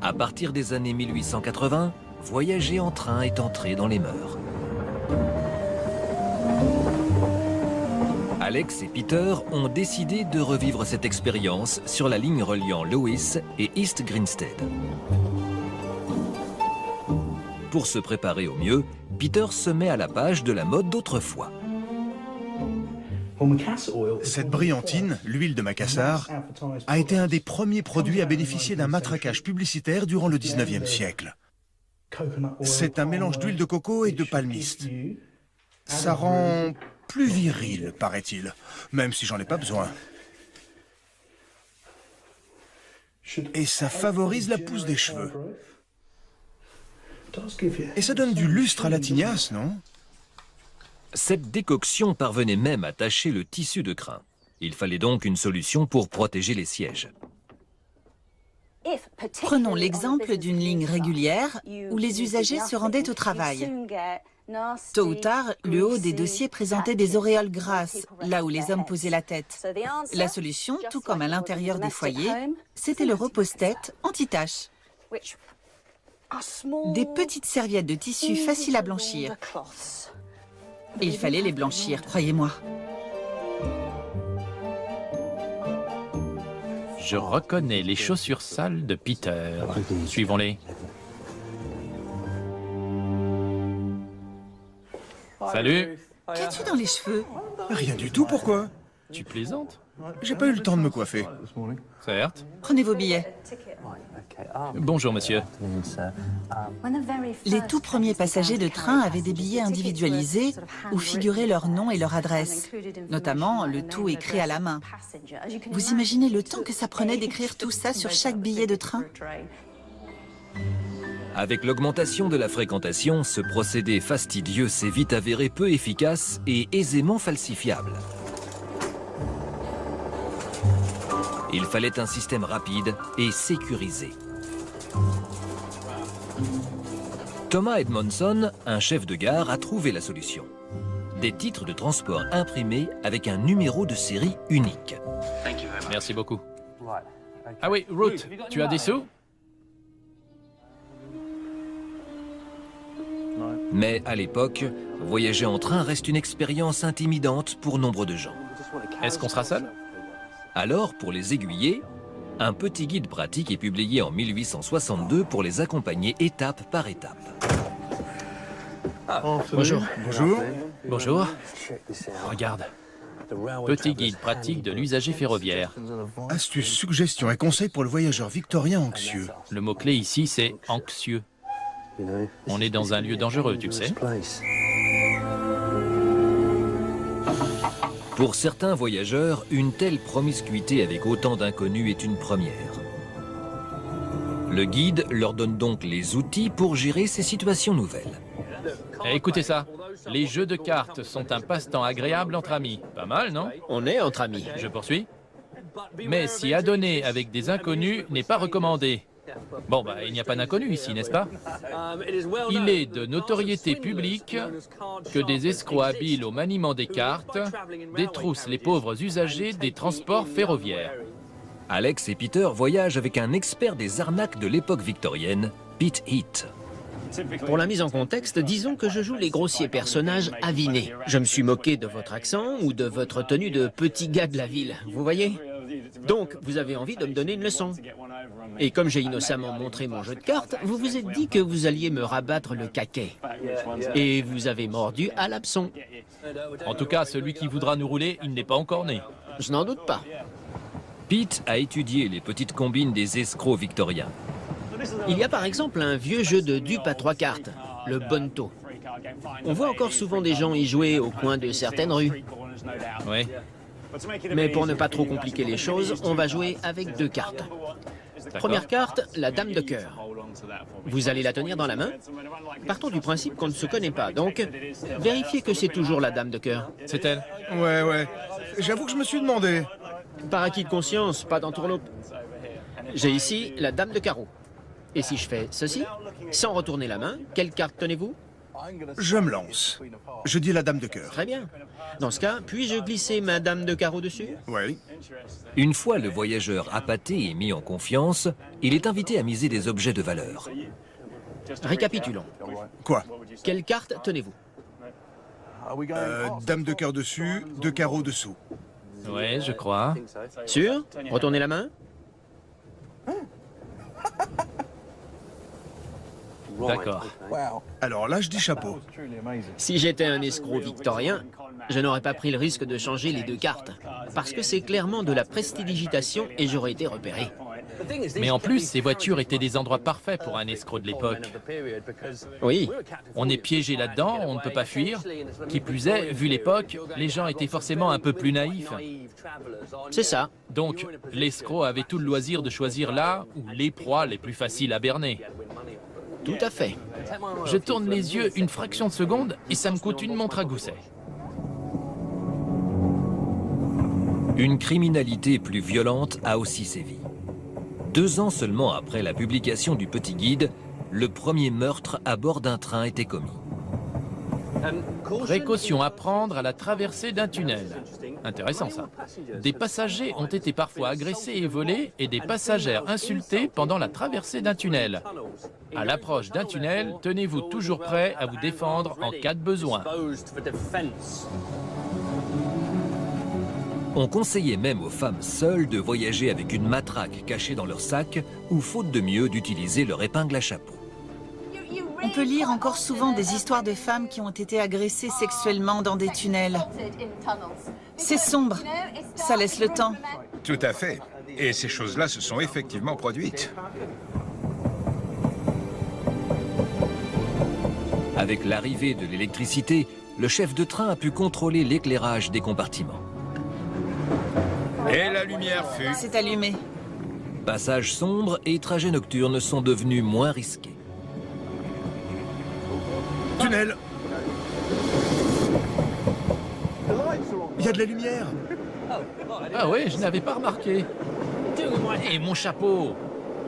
À partir des années 1880, voyager en train est entré dans les mœurs. Alex et Peter ont décidé de revivre cette expérience sur la ligne reliant Lewis et East Grinstead. Pour se préparer au mieux, Peter se met à la page de la mode d'autrefois. Cette brillantine, l'huile de Macassar, a été un des premiers produits à bénéficier d'un matraquage publicitaire durant le 19e siècle. C'est un mélange d'huile de coco et de palmiste. Ça rend plus viril, paraît-il, même si j'en ai pas besoin. Et ça favorise la pousse des cheveux. Et ça donne du lustre à la tignasse, non? Cette décoction parvenait même à tacher le tissu de crin. Il fallait donc une solution pour protéger les sièges. Prenons l'exemple d'une ligne régulière où les usagers se rendaient au travail. Tôt ou tard, le haut des dossiers présentait des auréoles grasses, là où les hommes posaient la tête. La solution, tout comme à l'intérieur des foyers, c'était le repose-tête anti-taches. Des petites serviettes de tissu faciles à blanchir. Et il fallait les blanchir, croyez-moi. Je reconnais les chaussures sales de Peter. Suivons-les. Salut. Qu'as-tu dans les cheveux? Rien du tout, pourquoi? Tu plaisantes? J'ai pas eu le temps de me coiffer. Certes. Prenez vos billets. Bonjour, monsieur. Les tout premiers passagers de train avaient des billets individualisés où figuraient leur nom et leur adresse, notamment le tout écrit à la main. Vous imaginez le temps que ça prenait d'écrire tout ça sur chaque billet de train? Avec l'augmentation de la fréquentation, ce procédé fastidieux s'est vite avéré peu efficace et aisément falsifiable. Il fallait un système rapide et sécurisé. Thomas Edmondson, un chef de gare, a trouvé la solution. Des titres de transport imprimés avec un numéro de série unique. Merci beaucoup. Ah oui, Ruth, tu as des sous? Mais à l'époque, voyager en train reste une expérience intimidante pour nombre de gens. Est-ce qu'on sera seul? Alors, pour les aiguiller, un petit guide pratique est publié en 1862 pour les accompagner étape par étape. Bonjour. Bonjour. Bonjour. Regarde. Petit guide pratique de l'usager ferroviaire. Astuces, suggestions et conseils pour le voyageur victorien anxieux. Le mot-clé ici, c'est anxieux. On est dans un lieu dangereux, tu le sais. Pour certains voyageurs, une telle promiscuité avec autant d'inconnus est une première. Le guide leur donne donc les outils pour gérer ces situations nouvelles. Écoutez ça, les jeux de cartes sont un passe-temps agréable entre amis. Pas mal, non? On est entre amis. Je poursuis. Mais s'y adonner avec des inconnus n'est pas recommandé. Bon, il n'y a pas d'inconnus ici, n'est-ce pas? Il est de notoriété publique que des escrocs habiles au maniement des cartes détroussent les pauvres usagers des transports ferroviaires. Alex et Peter voyagent avec un expert des arnaques de l'époque victorienne, Pete Heath. Pour la mise en contexte, disons que je joue les grossiers personnages avinés. Je me suis moqué de votre accent ou de votre tenue de petit gars de la ville, vous voyez? Donc, vous avez envie de me donner une leçon. Et comme j'ai innocemment montré mon jeu de cartes, vous vous êtes dit que vous alliez me rabattre le caquet. Et vous avez mordu à l'hameçon. En tout cas, celui qui voudra nous rouler, il n'est pas encore né. Je n'en doute pas. Pete a étudié les petites combines des escrocs victoriens. Il y a par exemple un vieux jeu de dupes à 3 cartes, le Bonto. On voit encore souvent des gens y jouer au coin de certaines rues. Oui, Mais pour ne pas trop compliquer les choses, on va jouer avec 2 cartes. Première carte, la dame de cœur. Vous allez la tenir dans la main. Partons du principe qu'on ne se connaît pas, donc vérifiez que c'est toujours la dame de cœur. c'est elle. Ouais. J'avoue que je me suis demandé. Par acquis de conscience, pas d'entourloupe. J'ai ici la dame de carreau. Et si je fais ceci, sans retourner la main, quelle carte tenez-vous? Je me lance. Je dis la dame de cœur. Très bien. Dans ce cas, puis-je glisser ma dame de carreau dessus? Oui. Une fois le voyageur appâté et mis en confiance, il est invité à miser des objets de valeur. Récapitulons. Quoi? Quelle carte tenez-vous? Dame de cœur dessus, 2 carreaux dessous. Oui, je crois. Sûr? Retournez la main. D'accord. Alors là, je dis chapeau. Si j'étais un escroc victorien, je n'aurais pas pris le risque de changer les 2 cartes. Parce que c'est clairement de la prestidigitation et j'aurais été repéré. Mais en plus, ces voitures étaient des endroits parfaits pour un escroc de l'époque. Oui, On est piégé là-dedans, on ne peut pas fuir. Qui plus est, vu l'époque, les gens étaient forcément un peu plus naïfs. c'est ça. Donc, l'escroc avait tout le loisir de choisir là où les proies les plus faciles à berner. Tout à fait. Je tourne les yeux une fraction de seconde et ça me coûte une montre à gousset. Une criminalité plus violente a aussi sévi. 2 ans seulement après la publication du petit guide, le premier meurtre à bord d'un train était commis. Précaution à prendre à la traversée d'un tunnel. Intéressant ça. Des passagers ont été parfois agressés et volés et des passagères insultées pendant la traversée d'un tunnel. À l'approche d'un tunnel, tenez-vous toujours prêt à vous défendre en cas de besoin. On conseillait même aux femmes seules de voyager avec une matraque cachée dans leur sac ou, faute de mieux, d'utiliser leur épingle à chapeau. On peut lire encore souvent des histoires de femmes qui ont été agressées sexuellement dans des tunnels. C'est sombre, ça laisse le temps. Tout à fait. Et ces choses-là se sont effectivement produites. Avec l'arrivée de l'électricité, le chef de train a pu contrôler l'éclairage des compartiments. Et la lumière fut... C'est allumé. Passages sombres et trajets nocturnes sont devenus moins risqués. Tunnel. Il y a de la lumière. Ah oui, je n'avais pas remarqué. Et mon chapeau,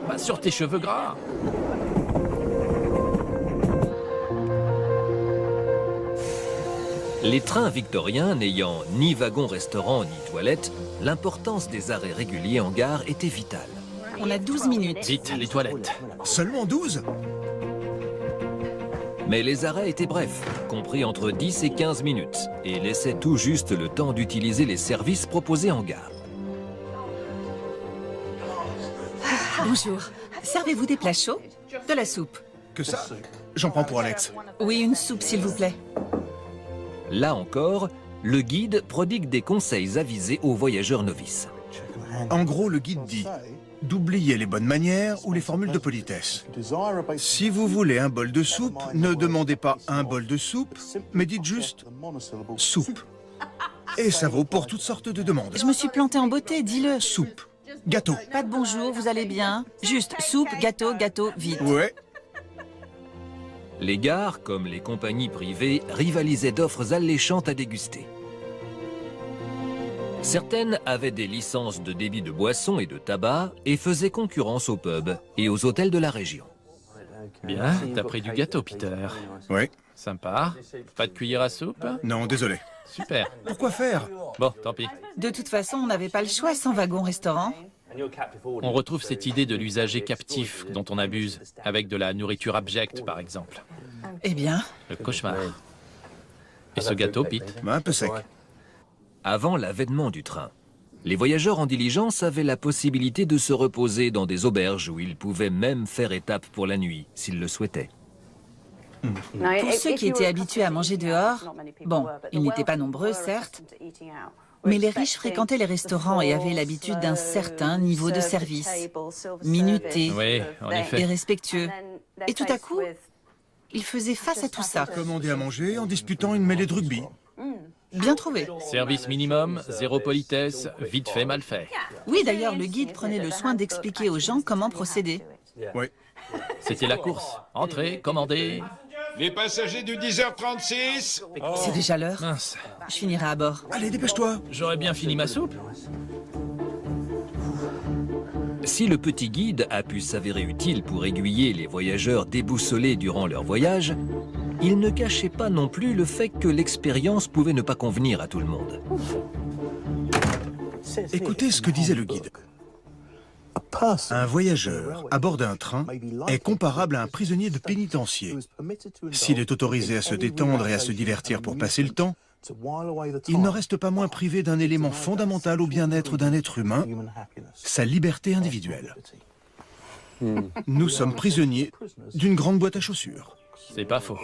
pas sur tes cheveux gras. Les trains victoriens n'ayant ni wagon-restaurant ni toilettes, l'importance des arrêts réguliers en gare était vitale. On a 12 minutes. Vite, les toilettes. Seulement 12? Mais les arrêts étaient brefs, compris entre 10 et 15 minutes, et laissaient tout juste le temps d'utiliser les services proposés en gare. Bonjour. Servez-vous des plats chauds? De la soupe? Que ça? J'en prends pour Alex. Oui, une soupe, s'il vous plaît. Là encore, le guide prodigue des conseils avisés aux voyageurs novices. En gros, le guide dit d'oublier les bonnes manières ou les formules de politesse. Si vous voulez un bol de soupe, ne demandez pas un bol de soupe, mais dites juste soupe. Et ça vaut pour toutes sortes de demandes. Je me suis plantée en beauté, dis-le. Soupe. Gâteau. Pas de bonjour, vous allez bien? Juste soupe, gâteau, gâteau, vite. Ouais. Les gares, comme les compagnies privées, rivalisaient d'offres alléchantes à déguster. Certaines avaient des licences de débit de boissons et de tabac et faisaient concurrence aux pubs et aux hôtels de la région. Bien, t'as pris du gâteau, Peter. Ouais. Sympa. Pas de cuillère à soupe? Non, désolé. Super. Pourquoi faire? Bon, tant pis. De toute façon, on n'avait pas le choix sans wagon-restaurant. On retrouve cette idée de l'usager captif dont on abuse, avec de la nourriture abjecte, par exemple. Eh bien, Le cauchemar. Et ce gâteau, Pete? Un peu sec. Avant l'avènement du train, les voyageurs en diligence avaient la possibilité de se reposer dans des auberges où ils pouvaient même faire étape pour la nuit, s'ils le souhaitaient. pour ceux qui étaient habitués à manger dehors, bon, ils n'étaient pas nombreux, certes, mais les riches fréquentaient les restaurants et avaient l'habitude d'un certain niveau de service, minuté Oui, en et effet. respectueux. Et tout à coup, il faisait face à tout ça. Commander à manger en disputant une mêlée de rugby. Bien trouvé. Service minimum, zéro politesse, vite fait, mal fait. Oui, d'ailleurs, le guide prenait le soin d'expliquer aux gens comment procéder. Oui. C'était la course. Entrez, commandez. Les passagers du 10h36. C'est déjà l'heure. Mince, Je finirai à bord. Allez, dépêche-toi. j'aurais bien fini ma soupe. Si le petit guide a pu s'avérer utile pour aiguiller les voyageurs déboussolés durant leur voyage, il ne cachait pas non plus le fait que l'expérience pouvait ne pas convenir à tout le monde. Écoutez ce que disait le guide. Un voyageur à bord d'un train est comparable à un prisonnier de pénitencier. S'il est autorisé à se détendre et à se divertir pour passer le temps, il ne reste pas moins privé d'un élément fondamental au bien-être d'un être humain, sa liberté individuelle. Nous sommes prisonniers d'une grande boîte à chaussures. C'est pas faux.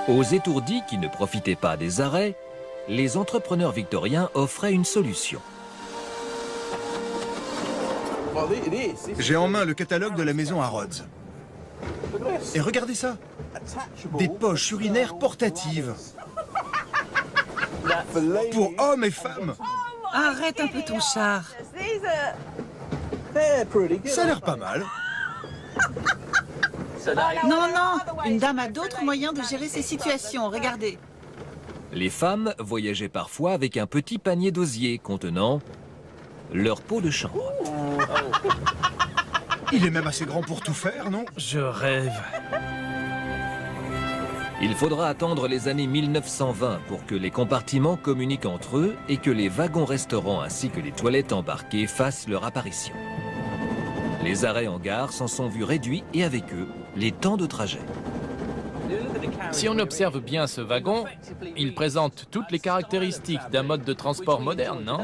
Aux étourdis qui ne profitaient pas des arrêts, les entrepreneurs victoriens offraient une solution. J'ai en main le catalogue de la maison à Rhodes. Et regardez ça, des poches urinaires portatives. Pour hommes et femmes. Arrête un peu ton char. Ça a l'air pas mal. Non, non, une dame a d'autres moyens de gérer ces situations, regardez. Les femmes voyageaient parfois avec un petit panier d'osier contenant leur peau de chambre. Il est même assez grand pour tout faire, non? Je rêve. Il faudra attendre les années 1920 pour que les compartiments communiquent entre eux et que les wagons-restaurants ainsi que les toilettes embarquées fassent leur apparition. Les arrêts en gare s'en sont vus réduits et avec eux, les temps de trajet. Si on observe bien ce wagon, il présente toutes les caractéristiques d'un mode de transport moderne, non?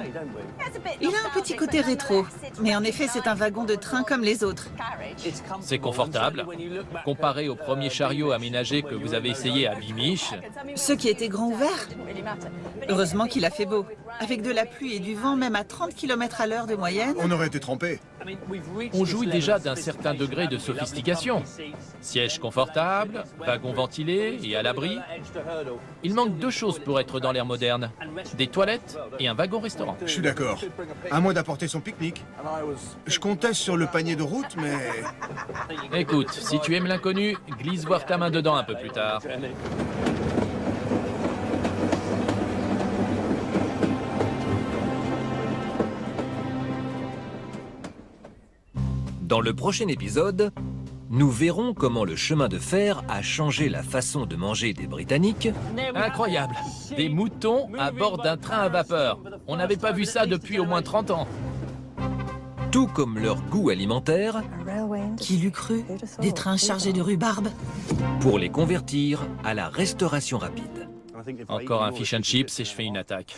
Il a un petit côté rétro, mais en effet, c'est un wagon de train comme les autres. C'est confortable. Comparé au premier chariot aménagé que vous avez essayé à Bimiche, Ceux qui étaient grands ouverts. Heureusement qu'il a fait beau. Avec de la pluie et du vent, même à 30 km à l'heure de moyenne. On aurait été trempés. on jouit déjà d'un certain degré de sophistication. Siège confortable, wagon ventilé et à l'abri. Il manque deux choses pour être dans l'ère moderne. Des toilettes et un wagon-restaurant. Je suis d'accord. À moins d'apporter son pique-nique. Je comptais sur le panier de route, mais... Écoute, si tu aimes l'inconnu, glisse voir ta main dedans un peu plus tard. Dans le prochain épisode, nous verrons comment le chemin de fer a changé la façon de manger des Britanniques, Incroyable. Des moutons à bord d'un train à vapeur. On n'avait pas vu ça depuis au moins 30 ans. tout comme leur goût alimentaire, Qui l'eût cru? Des trains chargés de rhubarbe. pour les convertir à la restauration rapide. Encore un fish and chips et je fais une attaque.